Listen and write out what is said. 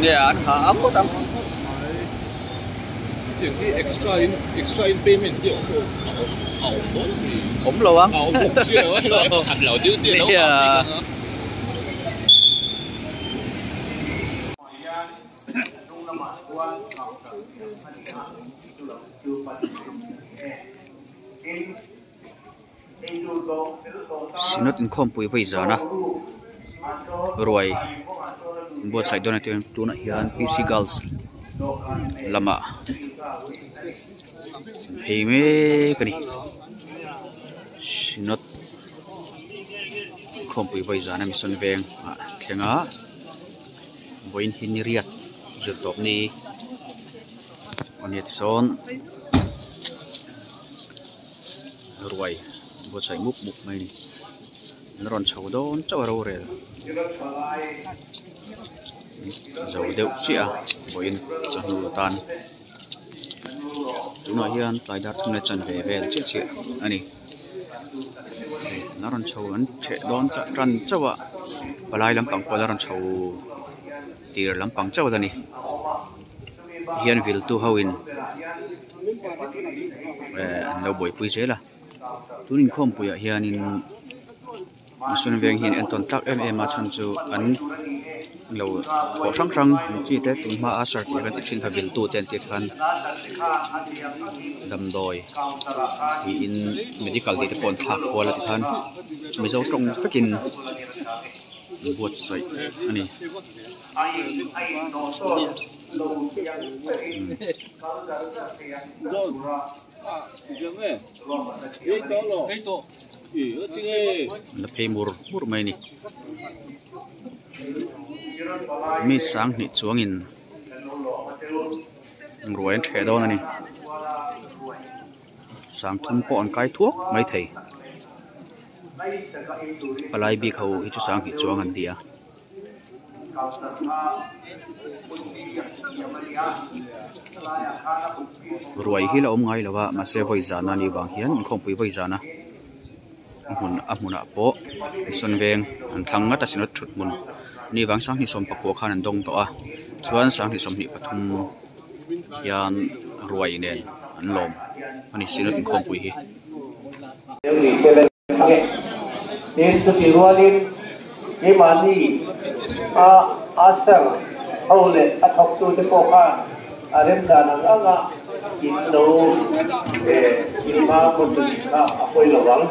nè anh hả ấm có tâm những cái extra in payment kiểu ổn lâu á không siêu ấy thật là tiêu tiền đâu Synod Inkhawmpui vây giờ na rồi buat side donat yang tuna hian PC Girls lama hei me kani Synod Inkhawmpui vây giờ na mission veng thenga boin hin riat zut top ni oniat son ruai buat side muk mai ni ron chau don chau ro re dầu đeo chia boin chanu tan tuna hian tlai dar thumna chan ve ve che che ani naron chau an the don cha tran chawa palai lampang polaron chau tir lampang chawa dani hian vil tu hawin no boi pui je la tunin Inkhawmpui hian in sun veng hin en ton tak em a chan chu an lo kho sang sang chi te tun ma a sar ti ka chin khavil tu ten ti khan dam doi hi in medical ti te pon thak ko la ti khan mi zo tong takin buat sai ani la phei mur mai ni mi sang ni chuangin ruai an the don ani sang thum po an kai thuak mai thei palai bi khau hi chu sang hi chuang an dia ruai hi la om ngai lawa ma se voi zana ni bang hian Inkhawmpui voi zana amuna po son veng an thanga ta Synod thut mun ni wang sang ni som pakko khan an dong to a chuan sang ni som ni pathum yan ruai nen an lom ani Synod Inkhawmpui hi Yesus dirualin imani asal haule athok tu te poka arem danang anga itno ilma ko tu ka apoi lawang